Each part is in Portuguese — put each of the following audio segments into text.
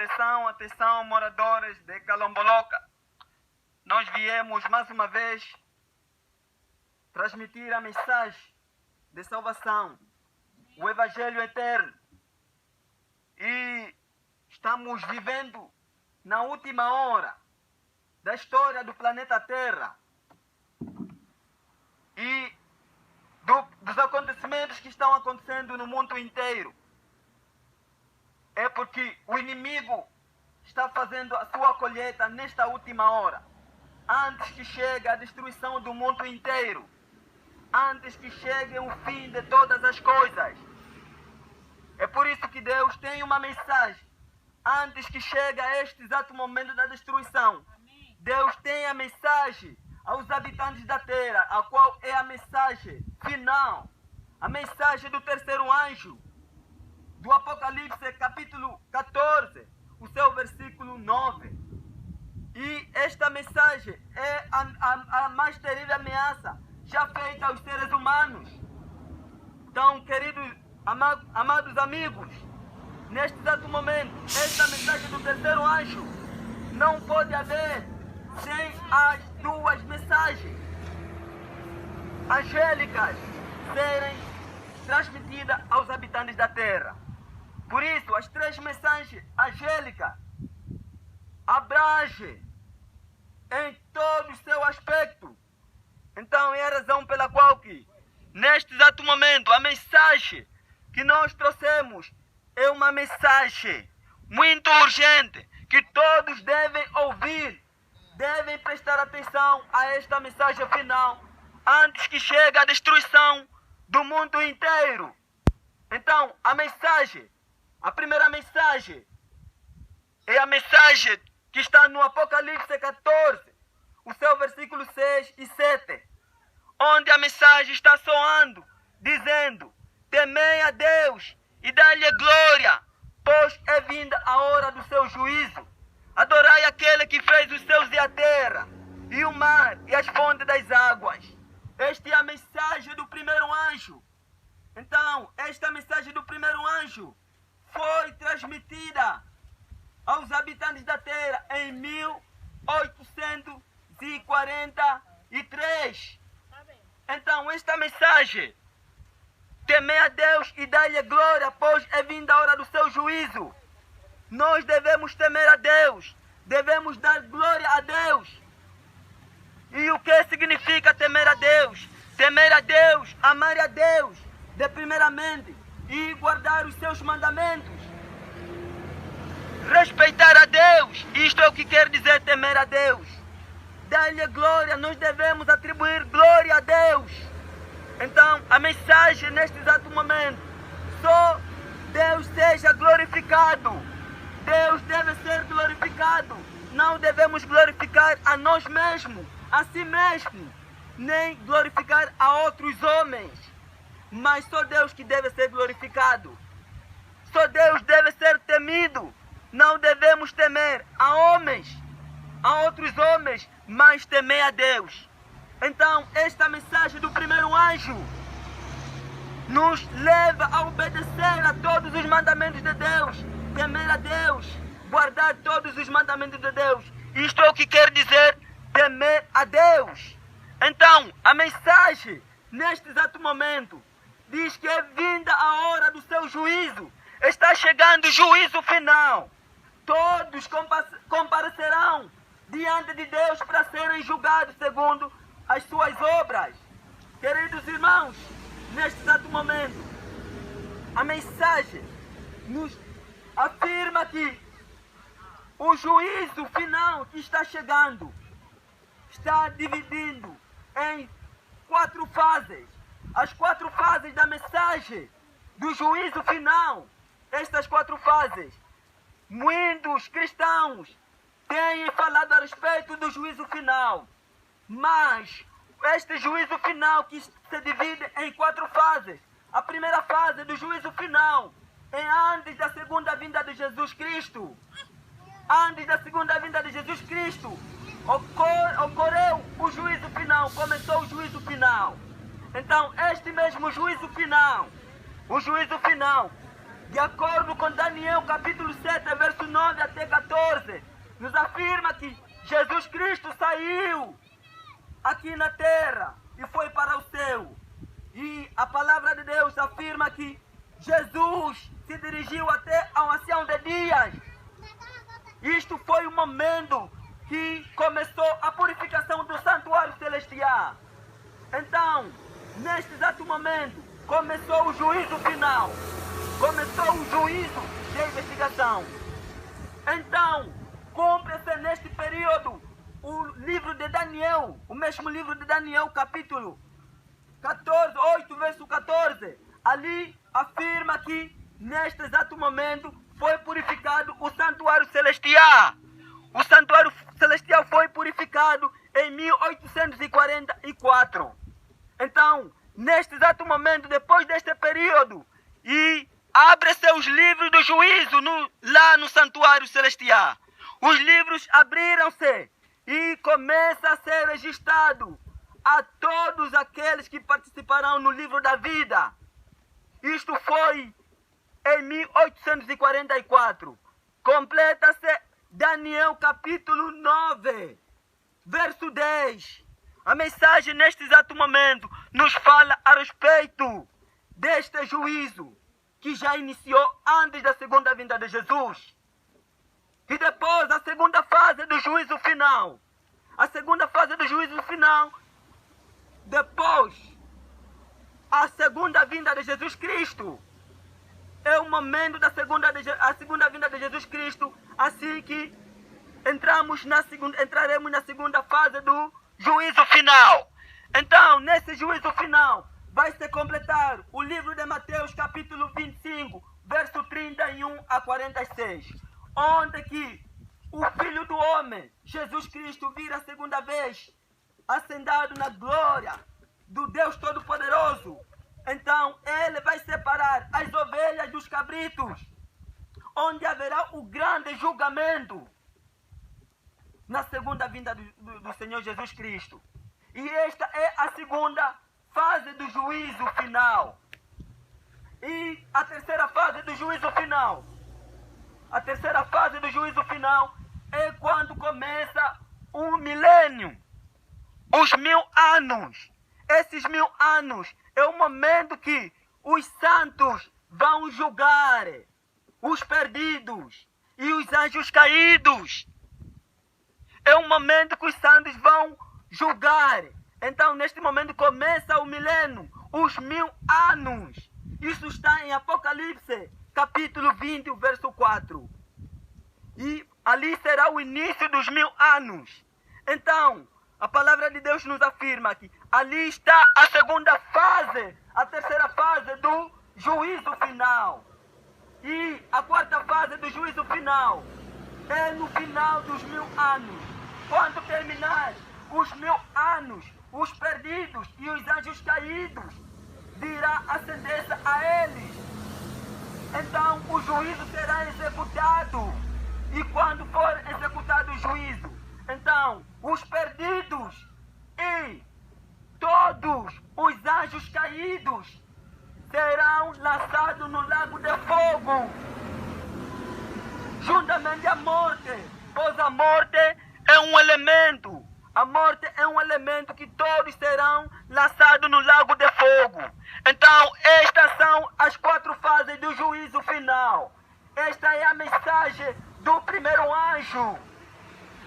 Atenção, atenção, moradores de Calomboloca. Nós viemos mais uma vez transmitir a mensagem de salvação, o Evangelho eterno. E estamos vivendo na última hora da história do planeta Terra e dos acontecimentos que estão acontecendo no mundo inteiro. É porque o inimigo está fazendo a sua colheita nesta última hora, antes que chegue a destruição do mundo inteiro, antes que chegue o fim de todas as coisas. É por isso que Deus tem uma mensagem, antes que chegue a este exato momento da destruição. Deus tem a mensagem aos habitantes da terra, a qual é a mensagem final, a mensagem do terceiro anjo, do Apocalipse capítulo 14, o seu versículo 9. E esta mensagem é a mais terrível ameaça já feita aos seres humanos. Então, queridos, amados amigos, neste exato momento, esta mensagem do terceiro anjo não pode haver sem as duas mensagens angélicas serem transmitidas aos habitantes da terra. Por isso, as três mensagens angélicas abrangem em todo o seu aspecto. Então, é a razão pela qual que, neste exato momento, a mensagem que nós trouxemos é uma mensagem muito urgente, que todos devem ouvir, devem prestar atenção a esta mensagem final, antes que chegue a destruição do mundo inteiro. Então, a primeira mensagem é a mensagem que está no Apocalipse 14, o seu versículo 6 e 7, onde a mensagem está soando, dizendo: temei a Deus e dai-lhe glória, pois é vinda a hora do seu juízo. Adorai aquele que fez os céus e a terra, e o mar e as fontes das águas. Esta é a mensagem do primeiro anjo. Então, esta mensagem do primeiro anjo foi transmitida aos habitantes da terra em 1843. Então, esta mensagem: temei a Deus e dai-lhe glória, pois é vinda a hora do seu juízo. Nós devemos temer a Deus, devemos dar glória a Deus. E o que significa temer a Deus? Temer a Deus, amar a Deus, de primeiramente, e guardar os seus mandamentos. Respeitar a Deus, isto é o que quer dizer temer a Deus. Dar-lhe glória, nós devemos atribuir glória a Deus. Então, a mensagem neste exato momento: só Deus seja glorificado. Deus deve ser glorificado. Não devemos glorificar a nós mesmos, a si mesmo, nem glorificar a outros homens. Mas só Deus que deve ser glorificado. Só Deus deve ser temido. Não devemos temer a homens, a outros homens, mas temer a Deus. Então, esta mensagem do primeiro anjo nos leva a obedecer a todos os mandamentos de Deus, temer a Deus, guardar todos os mandamentos de Deus. Isto é o que quer dizer temer a Deus. Então, a mensagem, neste exato momento, diz que é vinda a hora do seu juízo. Está chegando o juízo final. Todos comparecerão diante de Deus para serem julgados segundo as suas obras. Queridos irmãos, neste exato momento, a mensagem nos afirma que o juízo final que está chegando está dividindo em 4 fases. As 4 fases da mensagem do juízo final. Estas 4 fases, muitos cristãos têm falado a respeito do juízo final. Mas este juízo final que se divide em 4 fases. A primeira fase do juízo final é antes da segunda vinda de Jesus Cristo. Antes da segunda vinda de Jesus Cristo ocorreu o juízo final, começou o juízo final. Então, este mesmo juízo final, o juízo final de acordo com Daniel capítulo 7, verso 9 até 14, nos afirma que Jesus Cristo saiu aqui na terra e foi para o céu. E a palavra de Deus afirma que Jesus se dirigiu até ao ancião de dias. Isto foi o momento que começou a purificação do santuário celestial. Então, neste exato momento, começou o juízo final. Começou o juízo de investigação. Então, cumpre-se neste período o livro de Daniel, o mesmo livro de Daniel, capítulo 14, 8, verso 14. Ali afirma que, neste exato momento, foi purificado o santuário celestial. O santuário celestial foi purificado em 1844. Então, neste exato momento, depois deste período, e abre-se os livros do juízo lá no santuário celestial. Os livros abriram-se e começa a ser registrado a todos aqueles que participarão no livro da vida. Isto foi em 1844. Completa-se Daniel capítulo 9, verso 10. A mensagem neste exato momento nos fala a respeito deste juízo que já iniciou antes da segunda vinda de Jesus. E depois a segunda fase do juízo final. A segunda fase do juízo final, depois a segunda vinda de Jesus Cristo. É o momento da segunda vinda de Jesus Cristo, assim que entraremos na segunda fase do juízo final. Então, nesse juízo final, vai se completar o livro de Mateus, capítulo 25, verso 31 a 46, onde que o Filho do Homem, Jesus Cristo, vira a segunda vez, assentado na glória do Deus Todo-Poderoso. Então, ele vai separar as ovelhas dos cabritos, onde haverá o grande julgamento na segunda vinda do Senhor Jesus Cristo. E esta é a segunda fase do juízo final. E a terceira fase do juízo final. A terceira fase do juízo final é quando começa o milênio. Os 1000 anos. Esses 1000 anos é o momento que os santos vão julgar os perdidos e os anjos caídos. É um momento que os santos vão julgar. Então, neste momento começa o milênio, os 1000 anos. Isso está em Apocalipse, capítulo 20, verso 4. E ali será o início dos 1000 anos. Então, a palavra de Deus nos afirma que ali está a segunda fase, a terceira fase do juízo final. E a quarta fase do juízo final é no final dos 1000 anos. Quando terminar os 1000 anos, os perdidos e os anjos caídos virá a sentença a eles. Então o juízo será executado. E quando for executado o juízo, então os perdidos e todos os anjos caídos serão lançados no lago de fogo, juntamente à morte, pois a morte é um elemento. A morte é um elemento que todos serão lançados no lago de fogo. Então, estas são as 4 fases do juízo final. Esta é a mensagem do primeiro anjo.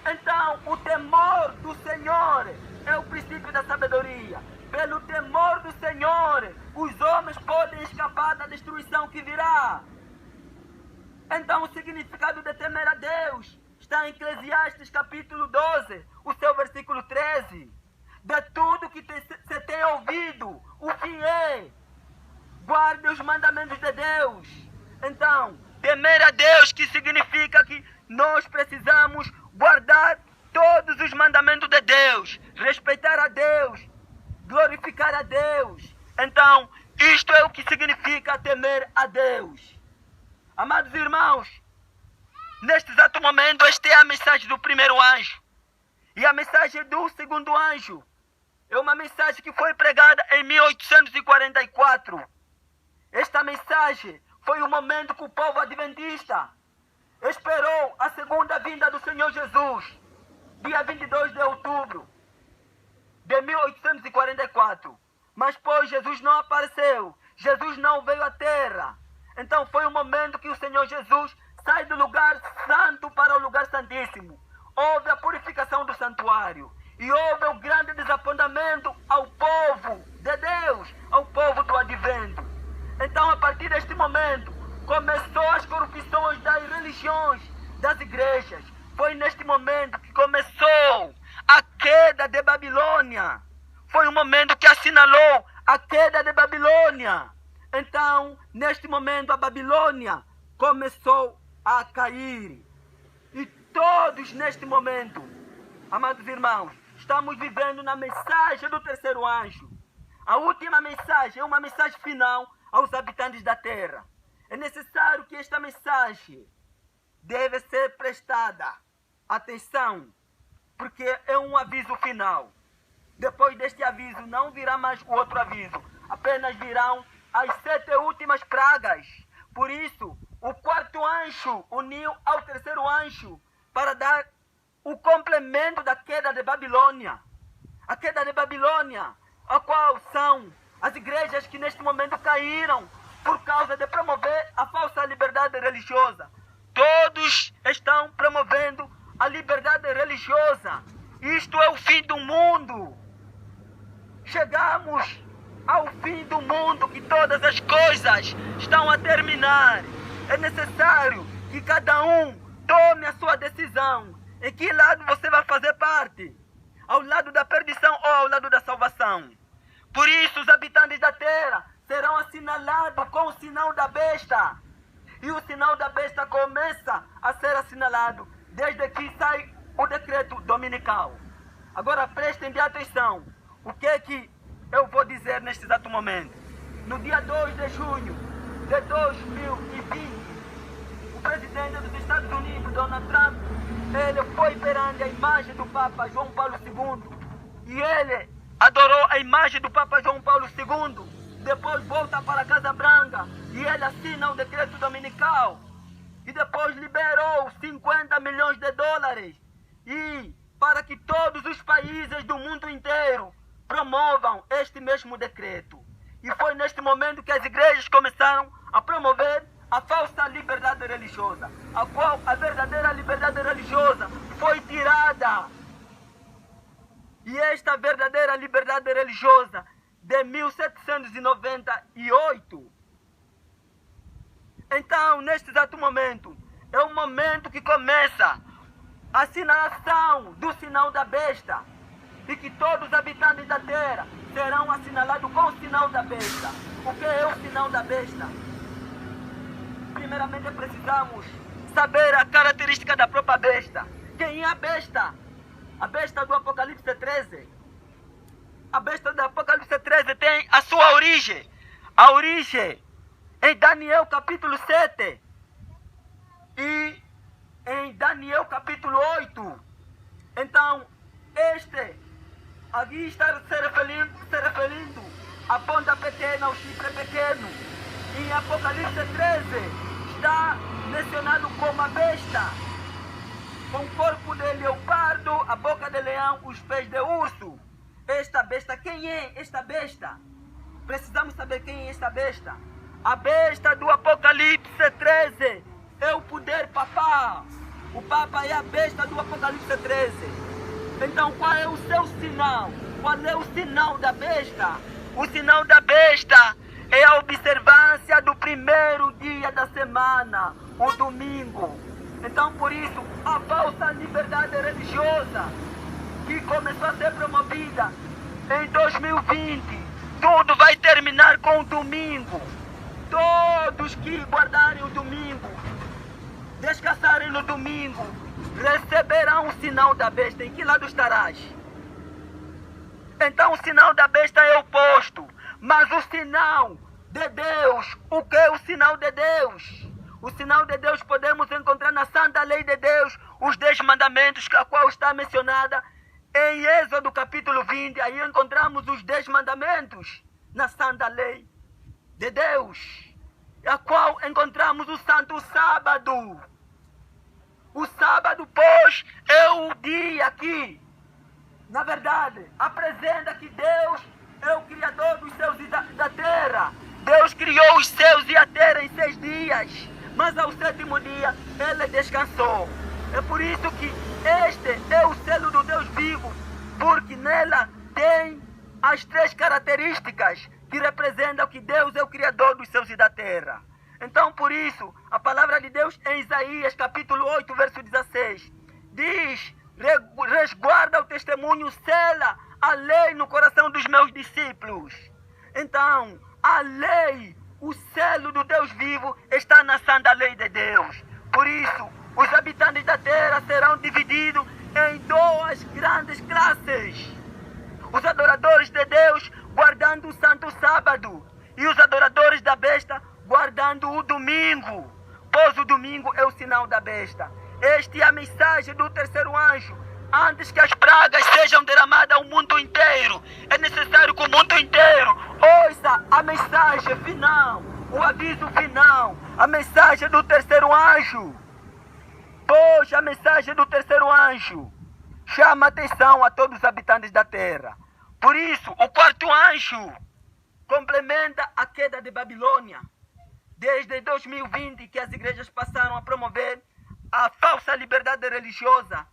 Então, o temor do Senhor é o princípio da sabedoria. Pelo temor do Senhor, os homens podem escapar da destruição que virá. Então, o significado de temer a Deus está em Eclesiastes capítulo 12, o seu versículo 13. De tudo que você tem ouvido, o que é? Guarde os mandamentos de Deus. Então, temer a Deus, que significa que nós precisamos guardar todos os mandamentos de Deus, respeitar a Deus, glorificar a Deus. Então, isto é o que significa temer a Deus. Amados irmãos, neste exato momento, esta é a mensagem do primeiro anjo. E a mensagem do segundo anjo é uma mensagem que foi pregada em 1844. Esta mensagem foi o momento que o povo adventista esperou a segunda vinda do Senhor Jesus, dia 22 de outubro de 1844. Mas pois Jesus não apareceu, Jesus não veio à terra. Então foi o momento que o Senhor Jesus sai do lugar santo para o lugar santíssimo. Houve a purificação do santuário. E houve um grande desapontamento ao povo de Deus, ao povo do advento. Então, a partir deste momento, começou as corrupções das religiões, das igrejas. Foi neste momento que começou a queda de Babilônia. Foi um momento que assinalou a queda de Babilônia. Então, neste momento, a Babilônia começou a cair. E todos neste momento, amados irmãos, estamos vivendo na mensagem do terceiro anjo. A última mensagem é uma mensagem final aos habitantes da terra. É necessário que esta mensagem deve ser prestada atenção, porque é um aviso final. Depois deste aviso não virá mais o outro aviso. Apenas virão as 7 últimas pragas. Por isso, o quarto anjo uniu ao terceiro anjo para dar o complemento da queda de Babilônia. A queda de Babilônia, a qual são as igrejas que neste momento caíram por causa de promover a falsa liberdade religiosa. Todos estão promovendo a liberdade religiosa. Isto é o fim do mundo. Chegamos ao fim do mundo, que todas as coisas estão a terminar. É necessário que cada um tome a sua decisão. Em que lado você vai fazer parte? Ao lado da perdição ou ao lado da salvação? Por isso os habitantes da terra serão assinalados com o sinal da besta. E o sinal da besta começa a ser assinalado desde que sai o decreto dominical. Agora prestem de atenção. O que é que eu vou dizer neste exato momento? No dia 2 de junho de 2020, o presidente dos Estados Unidos, Donald Trump, ele foi perante a imagem do Papa João Paulo II e ele adorou a imagem do Papa João Paulo II. Depois volta para a Casa Branca e ele assina o decreto dominical e depois liberou 50 milhões de dólares e para que todos os países do mundo inteiro promovam este mesmo decreto. E foi neste momento que as igrejas começaram a promover a falsa liberdade religiosa, a qual a verdadeira liberdade religiosa foi tirada. E esta verdadeira liberdade religiosa de 1798. Então, neste exato momento, é o momento que começa a assinalação do sinal da besta, e que todos os habitantes da terra serão assinalados com o sinal da besta. O que é o sinal da besta? Primeiramente precisamos saber a característica da própria besta. Quem é a besta? A besta do Apocalipse 13. A besta do Apocalipse 13 tem a sua origem. A origem em Daniel capítulo 7 e em Daniel capítulo 8. Então, aqui está se referindo à ponta pequena, ao chifre pequeno. Em Apocalipse 13 está mencionado como a besta, com o corpo de leopardo, a boca de leão, os pés de urso. Esta besta, quem é esta besta? Precisamos saber quem é esta besta. A besta do Apocalipse 13 é o poder papal. O Papa é a besta do Apocalipse 13. Então qual é o seu sinal? Qual é o sinal da besta? O sinal da besta é a observância do primeiro dia da semana, o domingo. Então por isso a falsa liberdade religiosa que começou a ser promovida em 2020, tudo vai terminar com o domingo. Todos que guardarem o domingo, descansarem no domingo, receberão o sinal da besta. Em que lado estarás? Então o sinal da besta é oposto. Mas o sinal de Deus, o que é o sinal de Deus? O sinal de Deus podemos encontrar na Santa Lei de Deus, os 10 mandamentos, a qual está mencionada em Êxodo capítulo 20. Aí encontramos os 10 mandamentos na Santa Lei de Deus. a qual encontramos o Santo Sábado. O sábado, pois, é o dia que, na verdade, apresenta que Deus é o Criador dos céus e da terra. Deus criou os céus e a terra em 6 dias, mas ao 7º dia Ele descansou. É por isso que este é o selo do Deus vivo, porque nela tem as 3 características que representam que Deus é o Criador dos céus e da terra. Então, por isso, a palavra de Deus em Isaías, capítulo 8, verso 16, diz: resguarda o testemunho, sela a lei no coração dos meus discípulos. Então, a lei, o selo do Deus vivo, está na santa lei de Deus. Por isso, os habitantes da terra serão divididos em 2 grandes classes. Os adoradores de Deus guardando o santo sábado e os adoradores da besta guardando o domingo, pois o domingo é o sinal da besta. Esta é a mensagem do 3º anjo. Antes que as pragas sejam derramadas ao mundo inteiro, é necessário que o mundo inteiro ouça a mensagem final, o aviso final, a mensagem do 3º anjo. Pois a mensagem do 3º anjo chama a atenção a todos os habitantes da terra. Por isso, o 4º anjo complementa a queda de Babilônia. Desde 2020 que as igrejas passaram a promover a falsa liberdade religiosa,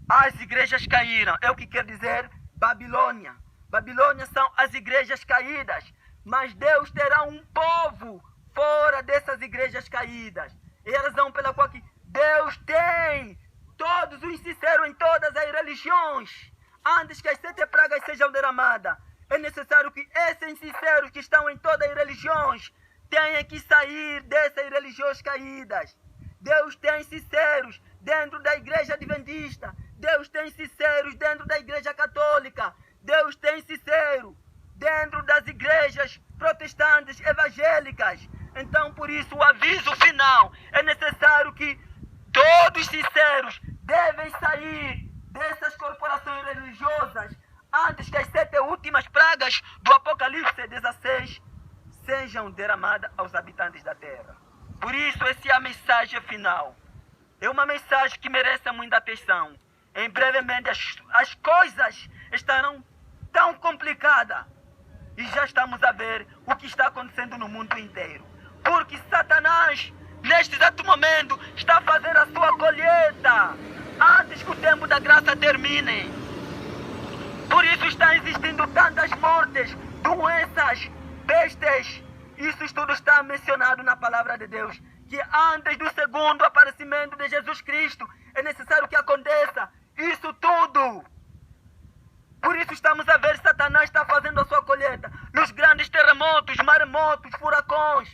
as igrejas caíram. É o que quer dizer Babilônia. Babilônia são as igrejas caídas. Mas Deus terá um povo fora dessas igrejas caídas. É a razão pela qual que Deus tem todos os sinceros em todas as religiões. Antes que as 7 pragas sejam derramadas, é necessário que esses sinceros que estão em todas as religiões tenham que sair dessas religiões caídas. Deus tem sinceros dentro da igreja adventista. Deus tem sinceros dentro da igreja católica. Deus tem sincero dentro das igrejas protestantes evangélicas. Então, por isso, o aviso final é necessário que todos sinceros devem sair dessas corporações religiosas antes que as 7 últimas pragas do Apocalipse 16 sejam derramadas aos habitantes da terra. Por isso, essa é a mensagem final. É uma mensagem que merece muita atenção. Em brevemente, as coisas estarão tão complicadas e já estamos a ver o que está acontecendo no mundo inteiro. Porque Satanás, neste exato momento, está fazendo a sua colheita antes que o tempo da graça termine. Por isso está existindo tantas mortes, doenças, pestes. Isso tudo está mencionado na palavra de Deus. Que antes do segundo aparecimento de Jesus Cristo é necessário que aconteça isso tudo. Por isso estamos a ver Satanás está fazendo a sua colheita nos grandes terremotos, maremotos, furacões,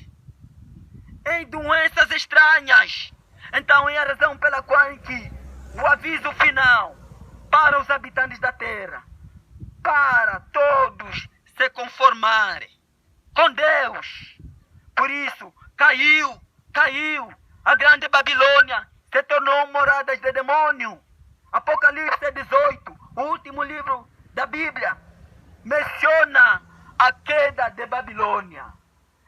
em doenças estranhas. Então é a razão pela qual que o aviso final para os habitantes da terra, para todos se conformarem com Deus. Por isso caiu a grande Babilônia, se tornou moradas de demônio. Apocalipse 18, o último livro da Bíblia, menciona a queda de Babilônia.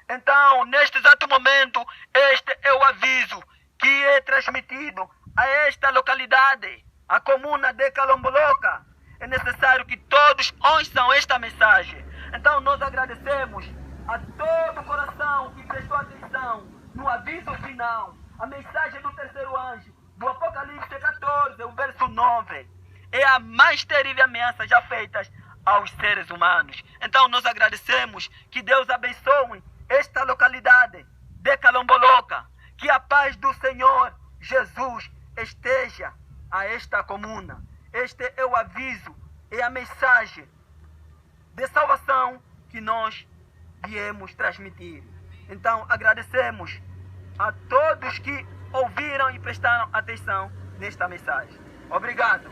Então, neste exato momento, este é o aviso que é transmitido a esta localidade, a comuna de Calamboloca. É necessário que todos ouçam esta mensagem. Então, nós agradecemos a todo o coração que prestou atenção no aviso final, a mensagem do 3º anjo, do Apocalipse 14, o verso 9. É a mais terrível ameaça já feita aos seres humanos. Então nós agradecemos, que Deus abençoe esta localidade de Calamboloca, que a paz do Senhor Jesus esteja a esta comuna. Este é o aviso, é a mensagem de salvação que nós viemos transmitir. Então agradecemos a todos que ouviram e prestaram atenção nesta mensagem. Obrigado.